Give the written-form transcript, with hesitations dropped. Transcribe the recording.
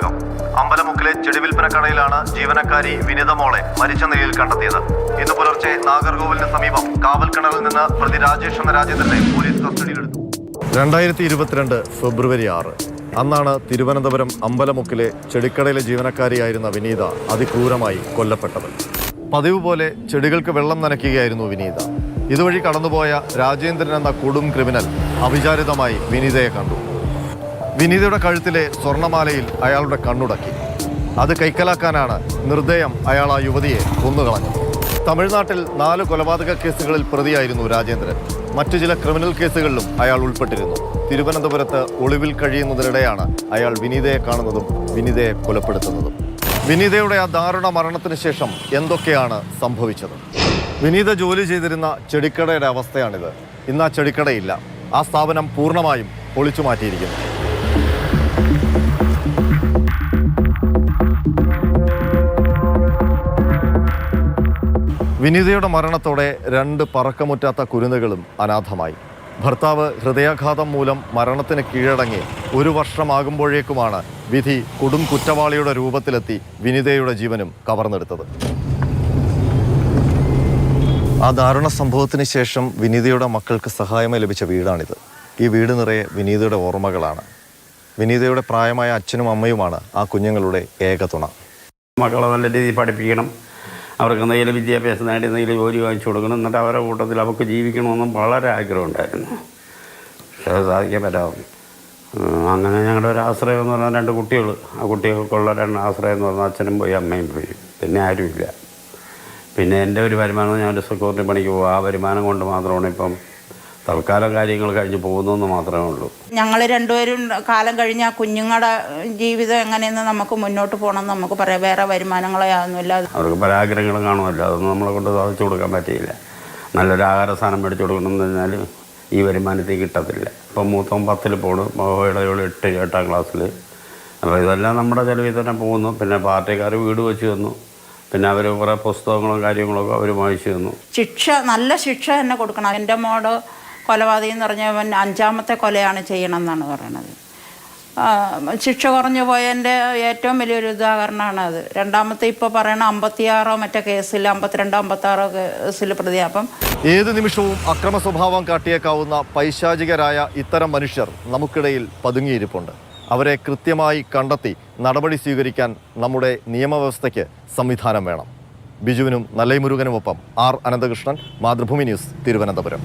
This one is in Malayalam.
കൊലപാതകം. അമ്പലമുക്കിലെ ചെടിവിൽപ്പന കടയിലാണ് ജീവനക്കാരി വിനിത മോളെ മരിച്ച നിലയിൽ കണ്ടെത്തിയത്. ഇന്ന് പുലർച്ചെ നാഗർകോവിലിന് സമീപം കാവൽക്കിണറിൽ നിന്ന് പ്രതി രാജേഷ് എന്ന രാജേന്ദ്രനെ പോലീസ് കസ്റ്റഡിയിലെടുത്തു. 2022 ഫെബ്രുവരി 6 അന്നാണ് തിരുവനന്തപുരം അമ്പലമുക്കിലെ ചെടിക്കടയിലെ ജീവനക്കാരിയായിരുന്ന വിനീത അതിക്രൂരമായി കൊല്ലപ്പെട്ടത്. പതിവ് പോലെ ചെടികൾക്ക് വെള്ളം നനയ്ക്കുകയായിരുന്നു വിനീത. ഇതുവഴി കടന്നുപോയ രാജേന്ദ്രൻ എന്ന കൊടും ക്രിമിനൽ അവിചാരിതമായി വിനീതയെ കണ്ടു. വിനീതയുടെ കഴുത്തിലെ സ്വർണമാലയിൽ അയാളുടെ കണ്ണുടക്കി. അത് കൈക്കലാക്കാനാണ് നിർദ്ദയം അയാൾ ആ യുവതിയെ കൊന്നുകളഞ്ഞത്. തമിഴ്നാട്ടിൽ 4 കൊലപാതക കേസുകളിൽ പ്രതിയായിരുന്നു രാജേന്ദ്രൻ. മറ്റു ചില ക്രിമിനൽ കേസുകളിലും അയാൾ ഉൾപ്പെട്ടിരുന്നു. തിരുവനന്തപുരത്ത് ഒളിവിൽ കഴിയുന്നതിനിടെയാണ് അയാൾ വിനീതയെ കാണുന്നതും വിനീതയെ കൊലപ്പെടുത്തുന്നതും. വിനീതയുടെ ആ ദാരുണ മരണത്തിന് ശേഷം എന്തൊക്കെയാണ് സംഭവിച്ചത്? വിനീത ജോലി ചെയ്തിരുന്ന ചെടിക്കടയുടെ അവസ്ഥയാണിത്. ഇന്ന് ആ ചെടിക്കടയില്ല. ആ സ്ഥാപനം പൂർണ്ണമായും പൊളിച്ചു മാറ്റിയിരിക്കുന്നു. വിനീതയുടെ മരണത്തോടെ 2 പറക്കമുറ്റാത്ത കുരുന്നുകളും അനാഥമായി. ഭർത്താവ് ഹൃദയാഘാതം മൂലം മരണത്തിന് കീഴടങ്ങി 1 വർഷമാകുമ്പോഴേക്കുമാണ് വിധി കൊടും കുറ്റവാളിയുടെ രൂപത്തിലെത്തി വിനീതയുടെ ജീവനും കവർന്നെടുത്തത്. ആ ദാരുണ സംഭവത്തിന് ശേഷം വിനീതയുടെ മക്കൾക്ക് സഹായമായി ലഭിച്ച വീടാണിത്. ഈ വീട് നിറയെ വിനീതയുടെ ഓർമ്മകളാണ്. വിനീതയുടെ പ്രായമായ അച്ഛനും അമ്മയുമാണ് ആ കുഞ്ഞുങ്ങളുടെ ഏക തുണ. മക്കളെ നല്ല രീതിയിൽ പഠിപ്പിക്കണം, അവർക്ക് എന്തെങ്കിലും വിദ്യാഭ്യാസം നേടി എന്തെങ്കിലും ജോലി വാങ്ങിച്ചു കൊടുക്കണം, എന്നിട്ട് അവരുടെ കൂട്ടത്തിൽ അവർക്ക് ജീവിക്കണമെന്നും വളരെ ആഗ്രഹമുണ്ടായിരുന്നു. പക്ഷേ അത് സാധിക്കാൻ പറ്റാവും. അങ്ങനെ ഞങ്ങളുടെ ഒരു ആശ്രയം എന്ന് പറഞ്ഞാൽ 2 കുട്ടികൾ. ആ കുട്ടികൾക്കുള്ള 2 ആശ്രയം എന്ന് പറഞ്ഞാൽ അച്ഛനും പോയി അമ്മയും പോയി. പിന്നെ ആരുമില്ല. പിന്നെ എൻ്റെ ഒരു വരുമാനം, ഞാനൊരു സെക്യൂരിറ്റി പണിക്ക് പോകും. ആ വരുമാനം കൊണ്ട് മാത്രമാണ് ഇപ്പം തൽക്കാലം കാര്യങ്ങൾ കഴിഞ്ഞ് പോകുന്നതെന്ന് മാത്രമേ ഉള്ളൂ. ഞങ്ങൾ രണ്ടുപേരും കാലം കഴിഞ്ഞ് ആ കുഞ്ഞുങ്ങളുടെ ജീവിതം എങ്ങനെയെന്ന് നമുക്ക് മുന്നോട്ട് പോകണമെന്ന് നമുക്ക് പറയാം. വേറെ വരുമാനങ്ങളൊന്നുമില്ല. അവർക്ക് പല ആഗ്രഹങ്ങളും കാണുമല്ലോ. അതൊന്നും നമ്മളെ കൊണ്ട് സാധിച്ചു കൊടുക്കാൻ പറ്റിയില്ല. നല്ലൊരു ആഹാര സാധനം മേടിച്ചു കൊടുക്കണമെന്ന് പറഞ്ഞാൽ ഈ വരുമാനത്തിൽ കിട്ടത്തില്ല. ഇപ്പം മൂത്തവൻ 10ൽ പോണു, ഇളയോട് 8-8ാം ക്ലാസ്സിൽ. അപ്പോൾ ഇതെല്ലാം നമ്മുടെ ചിലവിൽ തന്നെ പോകുന്നു. പിന്നെ പാർട്ടിക്കാർ വീട് വെച്ച് തന്നു. പിന്നെ അവർ കുറേ പുസ്തകങ്ങളും കാര്യങ്ങളൊക്കെ അവർ വാങ്ങിച്ചു തന്നു. ശിക്ഷ, നല്ല ശിക്ഷ തന്നെ കൊടുക്കണം. എൻ്റെ മോട് കൊലപാതകം എന്ന് പറഞ്ഞവൻ 5ാമത്തെ കൊലയാണ് ചെയ്യണം എന്നാണ് പറയണത്. ശിക്ഷ കുറഞ്ഞു പോയതിൻ്റെ ഏറ്റവും വലിയൊരു ഉദാഹരണമാണ് അത്. 2ാമത്തെ ഇപ്പോൾ പറയണ 56 മറ്റേ കേസിൽ 52, 56 കേസിൽ പ്രതിയാണ്. അപ്പം ഏത് നിമിഷവും അക്രമ സ്വഭാവം കാട്ടിയേക്കാവുന്ന പൈശാചികരായ ഇത്തരം മനുഷ്യർ നമുക്കിടയിൽ പതുങ്ങിയിരിപ്പുണ്ട്. അവരെ കൃത്യമായി കണ്ടെത്തി നടപടി സ്വീകരിക്കാൻ നമ്മുടെ നിയമവ്യവസ്ഥയ്ക്ക് സംവിധാനം വേണം. ബിജുവിനും നല്ലൈമുരുകനുമൊപ്പം ആർ അനന്തകൃഷ്ണൻ, മാതൃഭൂമി ന്യൂസ്, തിരുവനന്തപുരം.